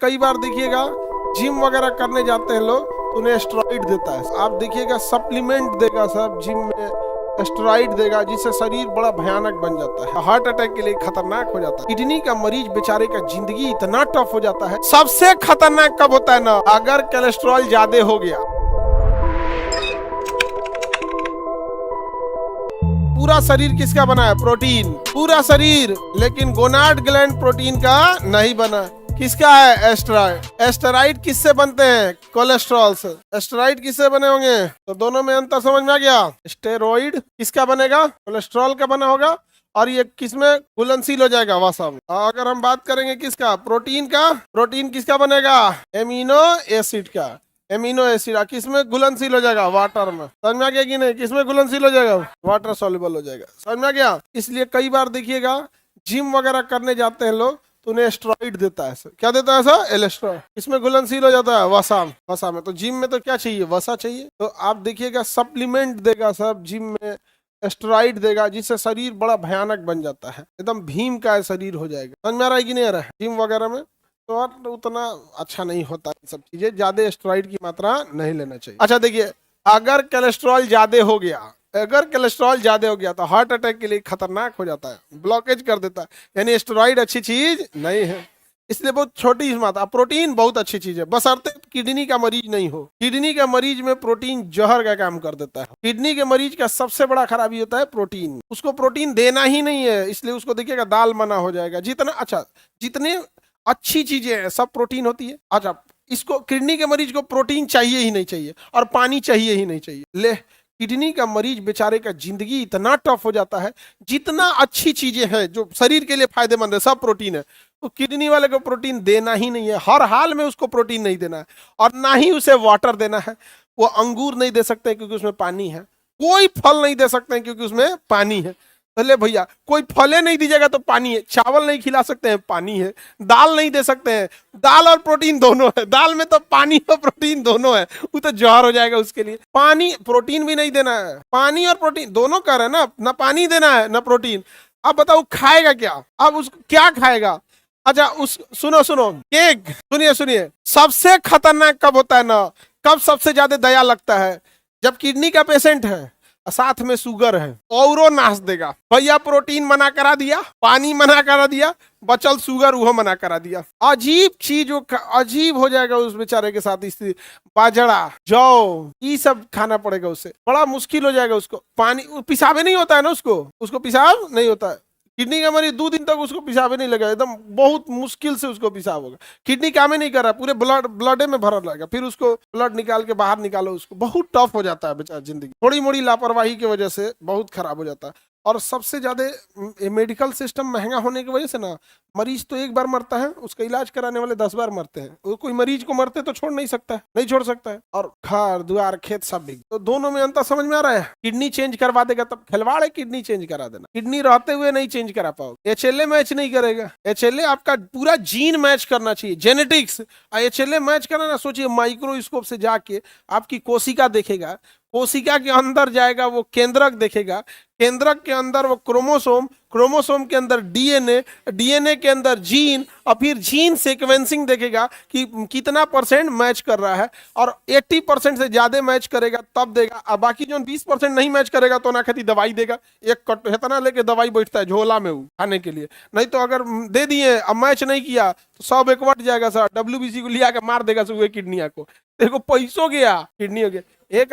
कई बार देखिएगा जिम वगैरह करने जाते हैं लोग तो उन्हें स्टेरॉइड देता है। आप देखिएगा सप्लीमेंट देगा सब जिम में, स्टेरॉइड देगा, जिससे शरीर बड़ा भयानक बन जाता है, हार्ट अटैक के लिए खतरनाक हो जाता है। किडनी का मरीज बेचारे का जिंदगी इतना टफ हो जाता है। सबसे खतरनाक कब होता है ना, अगर कोलेस्ट्रॉल ज्यादा हो गया। पूरा शरीर किसका बना है? प्रोटीन, पूरा शरीर, लेकिन गोनाड ग्लैंड प्रोटीन का नहीं बना। किसका है? एस्टेरॉइड। एस्टेरॉइड किससे बनते हैं? कोलेस्ट्रॉल से। एस्टेरॉइड किससे बने होंगे? तो दोनों में अंतर समझ में आ गया। स्टेरॉइड किसका बनेगा? कोलेस्ट्रॉल का बना होगा, और ये किसमें घुलनशील हो जाएगा? वसा में। अगर हम बात करेंगे किसका? प्रोटीन का। प्रोटीन किसका बनेगा? एमिनो एसिड का। एमिनो एसिड किसमें घुलनशील हो जाएगा? वाटर में। समझ में आ गया कि नहीं? किसमें घुलनशील हो जाएगा? वाटर सॉल्युबल हो जाएगा। समझ में आ गया? इसलिए कई बार देखिएगा जिम वगैरह करने जाते हैं लोग तो उन्हें स्टेरॉइड देता है। क्या देता है? ऐसा एलेस्ट्रॉल। इसमें घुलनशील हो जाता है वसा में। वसा में तो जिम में तो क्या चाहिए? वसा चाहिए। तो आप देखिएगा सप्लीमेंट देगा सब जिम में, स्टेरॉइड देगा, जिससे शरीर बड़ा भयानक बन जाता है, एकदम भीम का शरीर हो जाएगा। समझ में आ रहा है कि नहीं आ रहा है? जिम वगैरह में तो उतना अच्छा नहीं होता है सब चीजें, ज्यादा स्टेरॉइड की मात्रा नहीं लेना चाहिए। अच्छा देखिए, अगर कोलेस्ट्रॉल ज्यादा हो गया, अगर कोलेस्ट्रॉल ज्यादा हो गया तो हार्ट अटैक के लिए खतरनाक हो जाता है, ब्लॉकेज कर देता है। यानी स्टेरॉइड अच्छी चीज नहीं है, इसलिए बहुत छोटी मात्रा। प्रोटीन बहुत अच्छी चीज है, बशर्ते किडनी का मरीज नहीं हो। किडनी का मरीज में प्रोटीन जहर का काम कर देता है। किडनी के मरीज का सबसे बड़ा खराबी होता है प्रोटीन। उसको प्रोटीन देना ही नहीं है, इसलिए उसको देखिएगा दाल मना हो जाएगा। जितना अच्छा, जितने अच्छी चीजें हैं सब प्रोटीन होती है। अच्छा, इसको किडनी के मरीज को प्रोटीन चाहिए ही नहीं चाहिए, और पानी चाहिए ही नहीं चाहिए। ले, किडनी का मरीज बेचारे का जिंदगी इतना टफ हो जाता है। जितना अच्छी चीजें हैं जो शरीर के लिए फायदेमंद है सब प्रोटीन है, तो किडनी वाले को प्रोटीन देना ही नहीं है। हर हाल में उसको प्रोटीन नहीं देना है, और ना ही उसे वाटर देना है। वो अंगूर नहीं दे सकते क्योंकि उसमें पानी है, कोई फल नहीं दे सकते क्योंकि उसमें पानी है। भले भैया कोई फले नहीं दीजिएगा तो पानी है। चावल नहीं खिला सकते हैं, पानी है। दाल नहीं दे सकते हैं, दाल और प्रोटीन दोनों है। दाल में तो पानी और प्रोटीन दोनों है, वो तो जहर हो जाएगा उसके लिए। पानी, प्रोटीन भी नहीं देना है, पानी और प्रोटीन दोनों कर है ना पानी देना है ना प्रोटीन। अब बताओ खाएगा क्या? अब उसको क्या खाएगा? अच्छा सुनो केक, सुनिए, सबसे खतरनाक कब होता है ना, कब सबसे ज्यादा दया लगता है? जब किडनी का पेशेंट है, साथ में शुगर है, और नाश देगा। भैया प्रोटीन मना करा दिया, पानी मना करा दिया, बचल शुगर वो मना करा दिया। अजीब चीज, अजीब हो जाएगा उस बेचारे के साथ स्थिति। बाजरा, जौ, ये सब खाना पड़ेगा उससे, बड़ा मुश्किल हो जाएगा उसको। पानी पिसाबे नहीं होता है ना, उसको पिसाब नहीं होता है। किडनी का मरीज 2 दिन तक उसको पिसाबे नहीं लगा, एकदम बहुत मुश्किल से उसको पिसाब होगा। किडनी काम ही नहीं कर रहा, पूरे ब्लड में भरा रहेगा, फिर उसको ब्लड निकाल के बाहर निकालो, उसको बहुत टफ हो जाता है बेचारा। जिंदगी थोड़ी मोड़ी लापरवाही की वजह से बहुत खराब हो जाता है। और सबसे ज्यादा मेडिकल सिस्टम महंगा होने की वजह से ना, मरीज तो एक बार मरता है, उसका इलाज कराने वाले 10 बार मरते हैं। वो कोई मरीज को मरते तो छोड़ नहीं सकता है, नहीं छोड़ सकता है। और घर द्वार खेत सब बिक, तो दोनों में अंतर समझ में आ रहा है? किडनी चेंज करवा देगा तब खिलवाड़ है, किडनी चेंज करा देना। किडनी रहते हुए नहीं चेंज करा पाओगे। एचएलए मैच नहीं करेगा। एचएलए आपका पूरा जीन मैच करना चाहिए, जेनेटिक्स। एचएलए मैच करना ना, सोचिए माइक्रोस्कोप से जाके आपकी कोशिका देखेगा, कोशिका के अंदर जाएगा वो केंद्रक देखेगा, केंद्रक के अंदर वो क्रोमोसोम, क्रोमोसोम के अंदर डीएनए, डीएनए के अंदर जीन, और फिर जीन सीक्वेंसिंग देखेगा कि कितना % मैच कर रहा है, और 80% से ज्यादा मैच करेगा तब देगा। और बाकी जो 20% नहीं मैच करेगा तो ना खेती दवाई देगा। एक कटना लेके दवाई बैठता है झोला में वो खाने के लिए। नहीं तो अगर दे दिए अब मैच नहीं किया तो सब एकवट जाएगा सर, WBC को लिया के मार देगा सुबह किडनिया को। देखो पैसों गया, किडनी हो गया। एक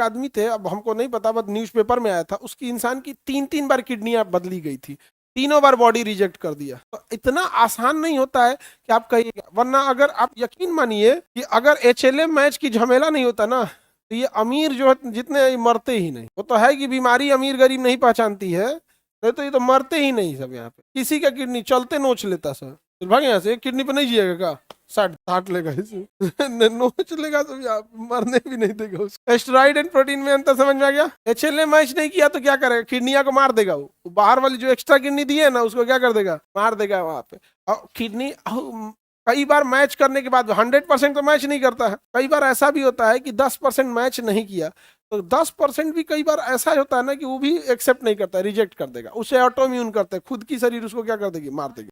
आदमी थे, अब हमको नहीं पता, बस न्यूज़पेपर में आया था, उसकी इंसान की 3 बार किडनियां बदली गई थी, 3 बार बॉडी रिजेक्ट कर दिया। तो इतना आसान नहीं होता है कि आप कहिएगा। वरना अगर आप यकीन मानिए कि अगर एचएलए मैच की झमेला नहीं होता ना, तो ये अमीर जो है जितने मरते ही नहीं। वो तो है कि बीमारी अमीर गरीब नहीं पहचानती है, नहीं तो ये तो मरते ही नहीं सब। यहाँ पे किसी का किडनी चलते नोच लेता सर, भाग यहाँ से, किडनी पे नहीं जिएगा का, 60 लेगा इसे नोच लेगा तो मरने भी नहीं देगा उसको। स्टेरॉइड एंड प्रोटीन में अंतर समझ में आ गया? एचएलए मैच नहीं किया तो क्या करेगा? किडनिया को मार देगा। वो बाहर वाली जो एक्स्ट्रा किडनी दी है ना, उसको क्या कर देगा? मार देगा वहां पे। और किडनी कई बार मैच करने के बाद 100% तो मैच नहीं करता है। कई बार ऐसा भी होता है कि 10% मैच नहीं किया, तो 10% भी कई बार ऐसा होता है ना कि वो भी एक्सेप्ट नहीं करता, रिजेक्ट कर देगा। उसे ऑटो इम्यून करते हैं, खुद की शरीर उसको क्या कर देगी? मार देगी।